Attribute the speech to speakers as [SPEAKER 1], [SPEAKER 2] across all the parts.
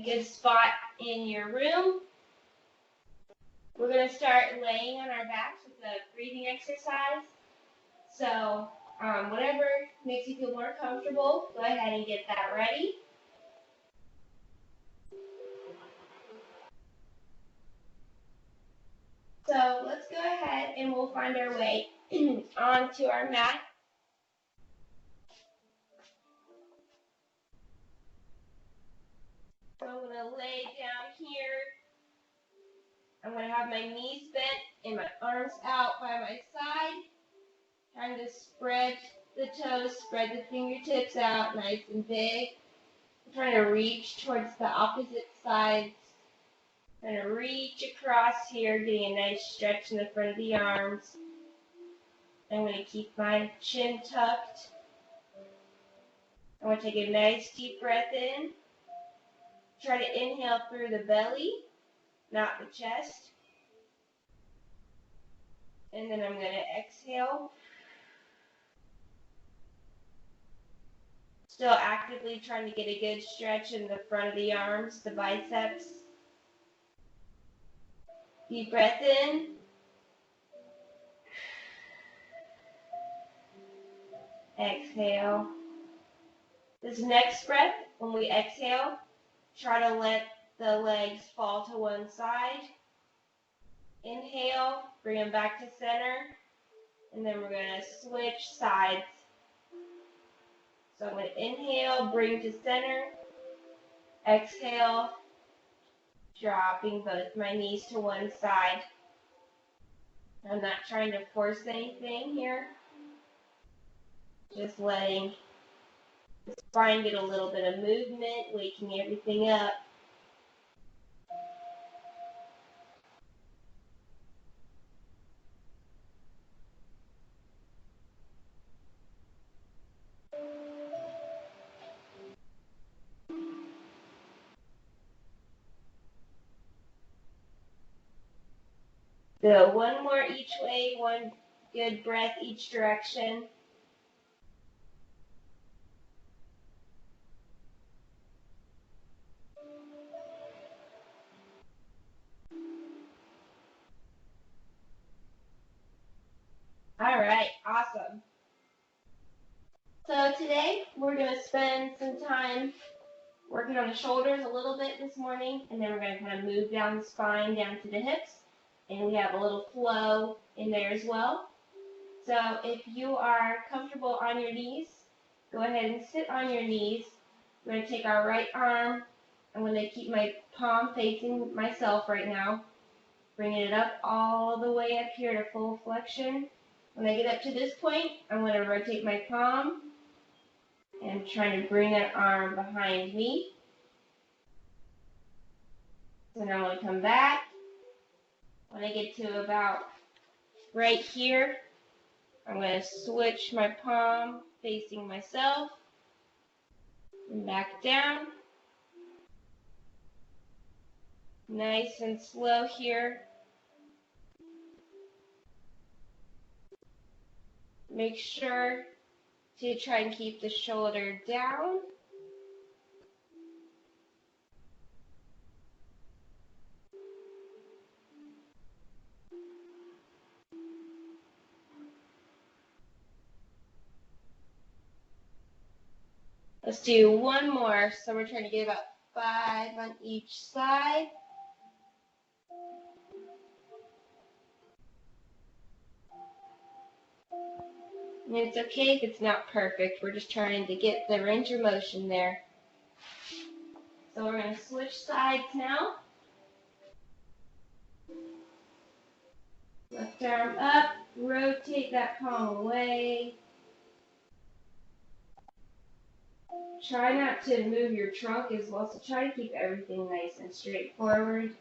[SPEAKER 1] a good spot in your room. We're going to start laying on our backs with a breathing exercise. So whatever makes you feel more comfortable, go ahead and get that ready. So let's go ahead and we'll find our way onto our mat. So I'm going to lay down here. I'm going to have my knees bent and my arms out by my side. Trying to spread the toes, spread the fingertips out nice and big. I'm trying to reach towards the opposite sides. I'm going to reach across here, getting a nice stretch in the front of the arms. I'm going to keep my chin tucked. I'm going to take a nice deep breath in. Try to inhale through the belly, not the chest. And then I'm going to exhale. Still actively trying to get a good stretch in the front of the arms, the biceps. Deep breath in. Exhale. This next breath, when we exhale, try to let the legs fall to one side. Inhale, bring them back to center. And then we're going to switch sides. So I'm going to inhale, bring to center. Exhale, dropping both my knees to one side. I'm not trying to force anything here. Just letting the spine get a little bit of movement, waking everything up. So one more each way, one good breath each direction. All right, awesome. So today we're going to spend some time working on the shoulders a little bit this morning, and then we're going to kind of move down the spine, down to the hips, and we have a little flow in there as well. So if you are comfortable on your knees, go ahead and sit on your knees. We're going to take our right arm. I'm going to keep my palm facing myself right now, bringing it up all the way up here to full flexion. When I get up to this point, I'm going to rotate my palm and trying to bring that arm behind me. So now I'm going to come back. When I get to about right here, I'm going to switch my palm facing myself and back down. Nice and slow here. Make sure to try and keep the shoulder down. Let's do one more. So we're trying to get about 5 on each side. And it's okay if it's not perfect. We're just trying to get the range of motion there. So we're going to switch sides now. Left arm up, rotate that palm away. Try not to move your trunk as well, so try to keep everything nice and straightforward.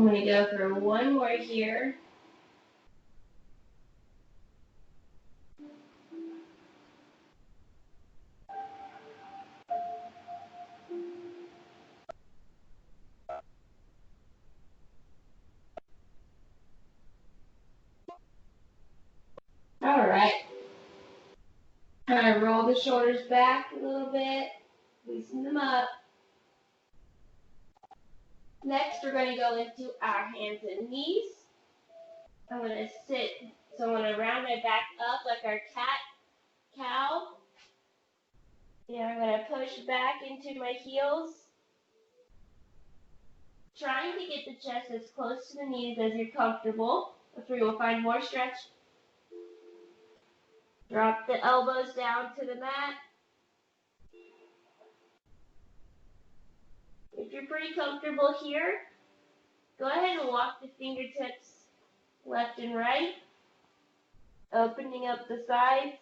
[SPEAKER 1] I'm going to go for one more here. Alright. Kind of roll the shoulders back a little bit, loosen them up. Next, we're going to go into our hands and knees. I'm going to sit, so I'm going to round my back up like our cat-cow. And I'm going to push back into my heels. Trying to get the chest as close to the knees as you're comfortable. That's where you'll find more stretch. Drop the elbows down to the mat. If you're pretty comfortable here, go ahead and walk the fingertips left and right, opening up the sides.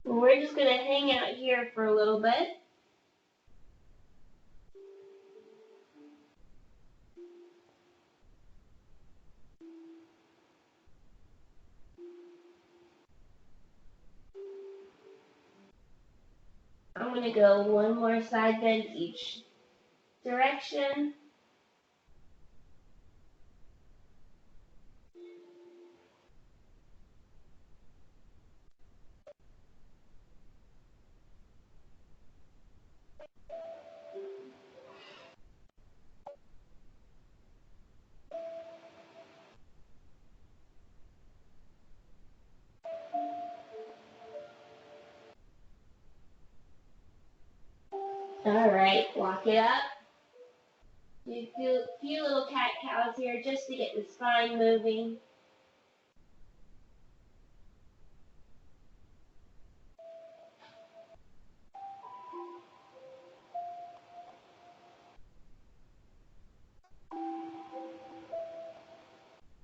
[SPEAKER 1] And we're just going to hang out here for a little bit. I'm going to go one more side bend each direction. Alright, walk it up. Do a few little cat-cows here just to get the spine moving.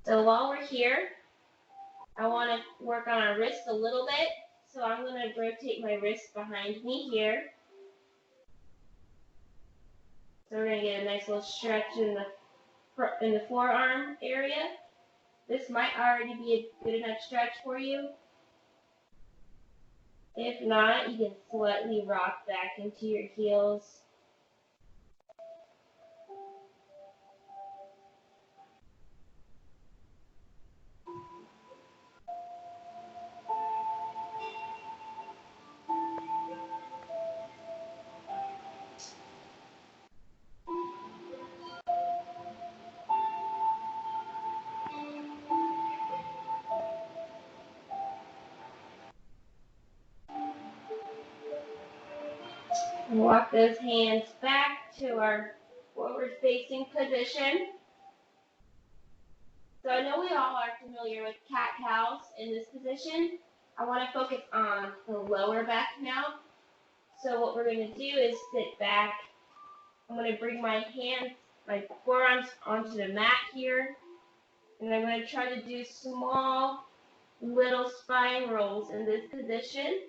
[SPEAKER 1] So while we're here, I want to work on our wrist a little bit. So I'm going to rotate my wrist behind me here. So we're going to get a nice little stretch in the forearm area. This might already be a good enough stretch for you. If not, you can slightly rock back into your heels. And walk those hands back to our forward facing position. So I know we all are familiar with cat-cows in this position. I want to focus on the lower back now. So what we're going to do is sit back. I'm going to bring my hands, my forearms onto the mat here. And I'm going to try to do small little spine rolls in this position.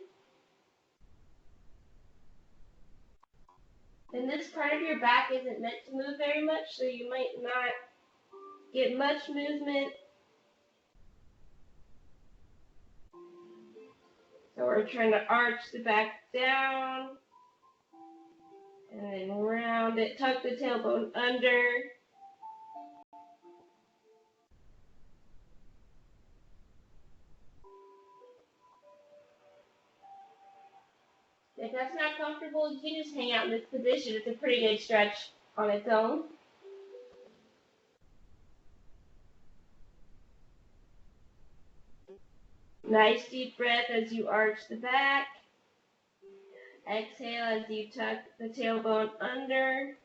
[SPEAKER 1] And this part of your back isn't meant to move very much, so you might not get much movement. So we're trying to arch the back down. And then round it, tuck the tailbone under. If that's not comfortable, you can just hang out in this position. It's a pretty good stretch on its own. Nice deep breath as you arch the back. Exhale as you tuck the tailbone under.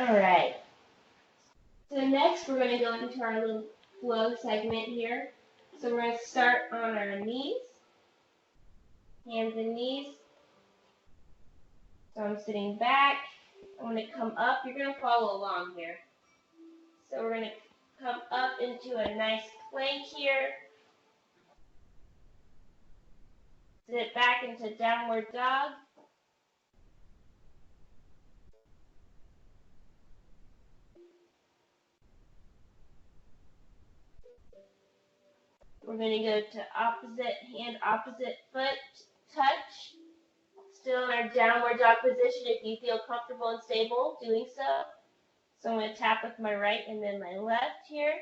[SPEAKER 1] Alright. So next we're going to go into our little flow segment here. So we're going to start on our knees. Hands and knees. So I'm sitting back. I'm going to come up. You're going to follow along here. So we're going to come up into a nice plank here. Sit back into downward dog. We're going to go to opposite hand, opposite foot, touch. Still in our downward dog position if you feel comfortable and stable doing so. So I'm going to tap with my right and then my left here.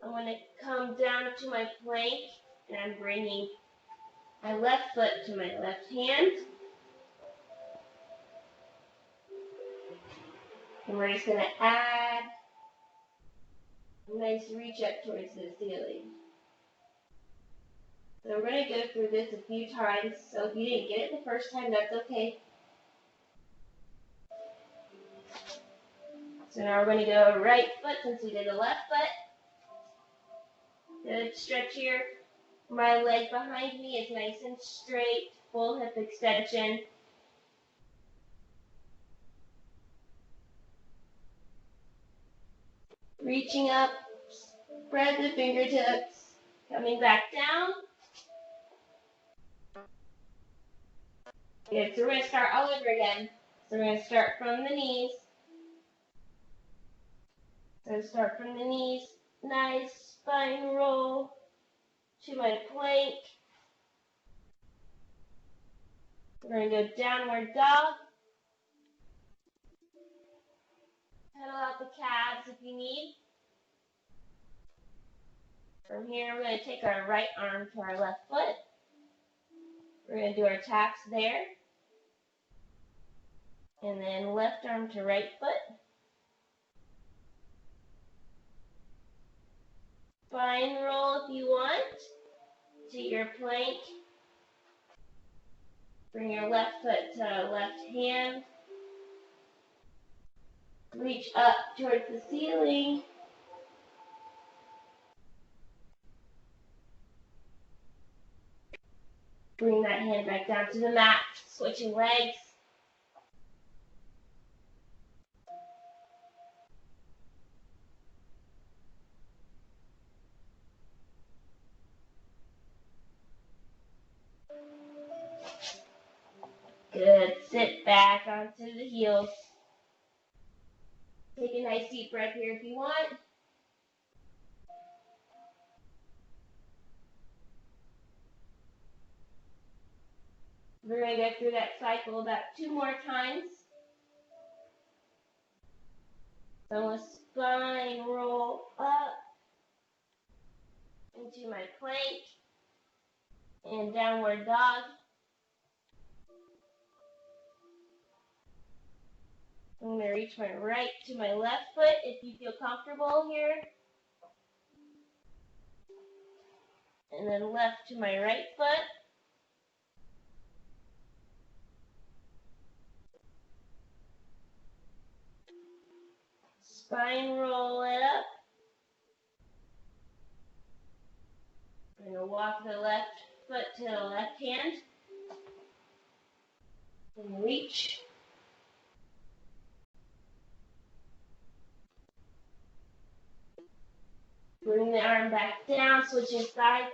[SPEAKER 1] I'm going to come down to my plank and I'm bringing my left foot to my left hand. And we're just going to add a nice reach up towards the ceiling. So we're going to go through this a few times. So if you didn't get it the first time, that's okay. So now we're going to go right foot since we did the left foot. Good stretch here. My leg behind me is nice and straight, full hip extension. Reaching up, spread the fingertips, coming back down. Good, so we're going to start all over again. So we're going to start from the knees. So start from the knees, nice spine roll to my plank. We're going to go downward dog. Pedal out the calves if you need. From here, we're going to take our right arm to our left foot. We're going to do our taps there. And then left arm to right foot. Spine roll if you want to your plank. Bring your left foot to left hand. Reach up towards the ceiling. Bring that hand back down to the mat. Switching legs. Good. Sit back onto the heels. Take a nice deep breath here if you want. We're going to go through that cycle about 2 more times. So I'm going to spine roll up into my plank and downward dog. I'm going to reach my right to my left foot if you feel comfortable here. And then left to my right foot. Spine roll it up. I'm going to walk the left foot to the left hand. And reach. Bring the arm back down, switching sides.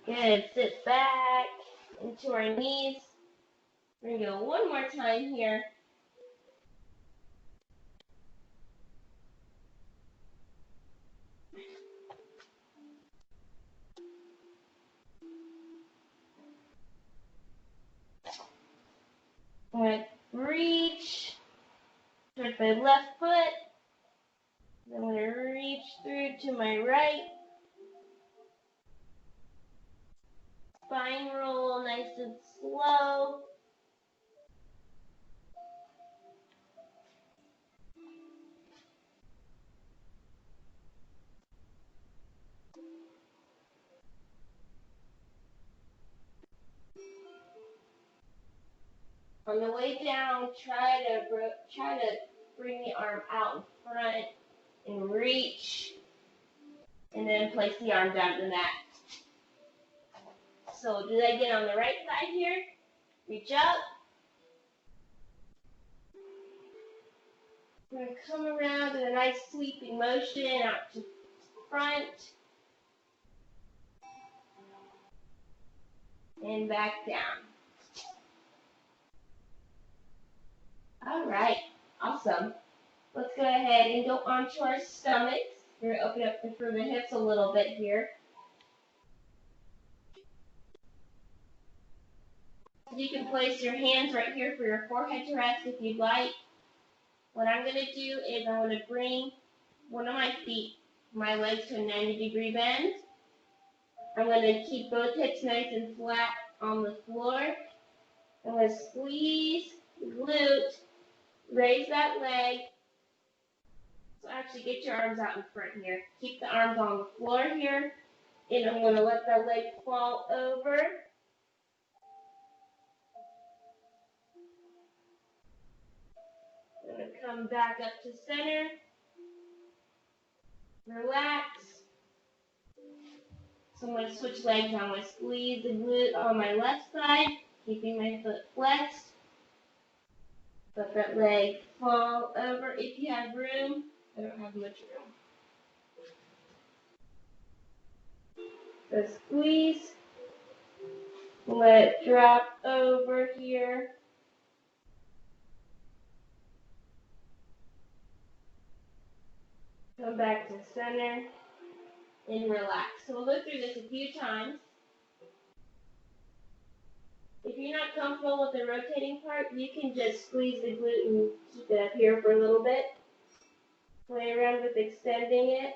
[SPEAKER 1] Good. Sit back into our knees. We're going to go one more time here. I'm going to reach towards my left foot. Then I'm going to reach through to my right. Spine roll nice and slow. On the way down, try to bring the arm out in front and reach, and then place the arm down to the mat. So did I get on the right side here? Reach up. We're going to come around in a nice sweeping motion out to front and back down. All right, awesome. Let's go ahead and go onto our stomachs. We're going to open up through the hips a little bit here. You can place your hands right here for your forehead to rest if you'd like. What I'm going to do is I'm going to bring one of my feet, my legs to a 90-degree bend. I'm going to keep both hips nice and flat on the floor. I'm going to squeeze the glute, raise that leg. So actually get your arms out in front here. Keep the arms on the floor here. And I'm going to let that leg fall over. I'm going to come back up to center. Relax. So I'm going to switch legs. I'm going to squeeze the glute on my left side, keeping my foot flexed. Let that leg fall over if you have room. I don't have much room. So squeeze. Let it drop over here. Come back to center and relax. So we'll go through this a few times. If you're not comfortable with the rotating part, you can just squeeze the glute and keep it up here for a little bit. Play around with extending it.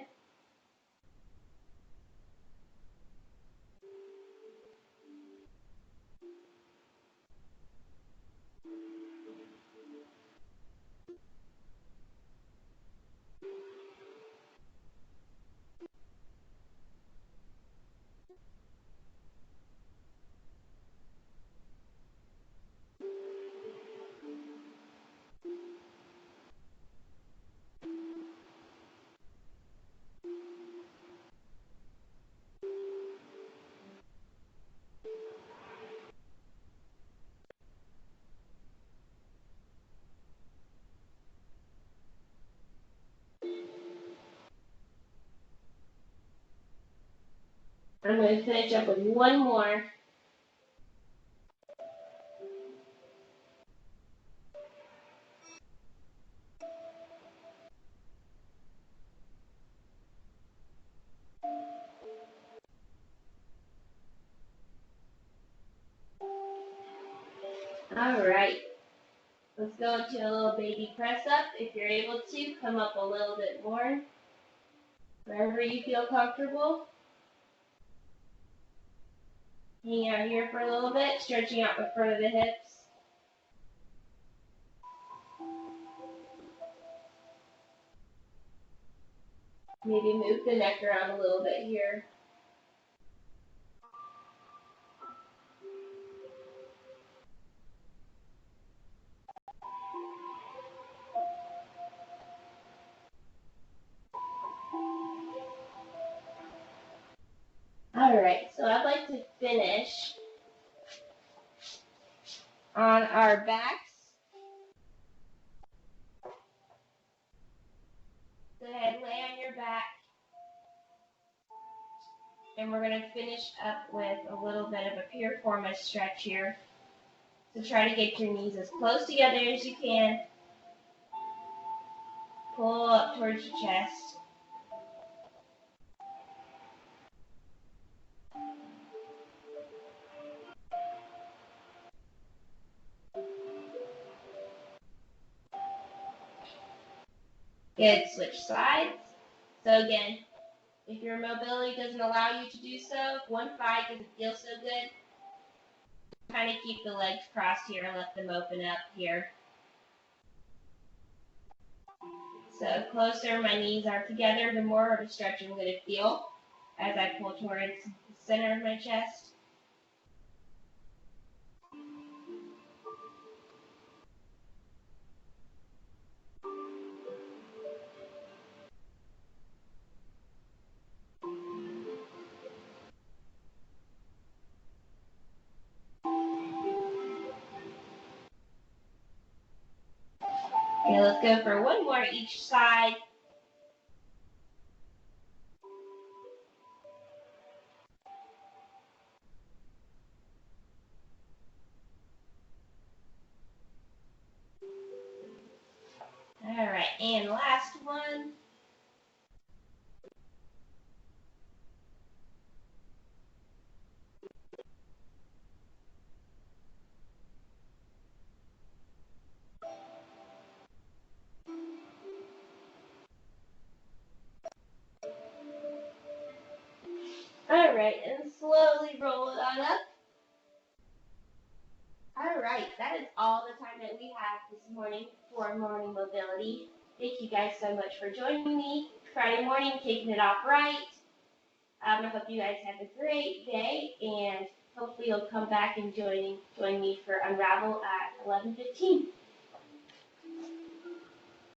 [SPEAKER 1] I'm going to finish up with one more. All right. Let's go into a little baby press up. If you're able to, come up a little bit more. Wherever you feel comfortable. Hang out here for a little bit, stretching out the front of the hips. Maybe move the neck around a little bit here. Alright, so I'd like to finish on our backs. Go ahead, lay on your back. And we're going to finish up with a little bit of a piriformis stretch here. So try to get your knees as close together as you can. Pull up towards your chest. Good, switch sides. So again, if your mobility doesn't allow you to do so, if one side doesn't feel so good, kind of keep the legs crossed here and let them open up here. So closer my knees are together, the more of a stretch I'm going to feel as I pull towards the center of my chest. Okay, let's go for one more each side. Alright, and last one. Alright, and slowly roll it on up. Alright, that is all the time that we have this morning for morning mobility. Thank you guys so much for joining me Friday morning, kicking it off right. I hope you guys have a great day, and hopefully you'll come back and join me for Unravel at 11:15.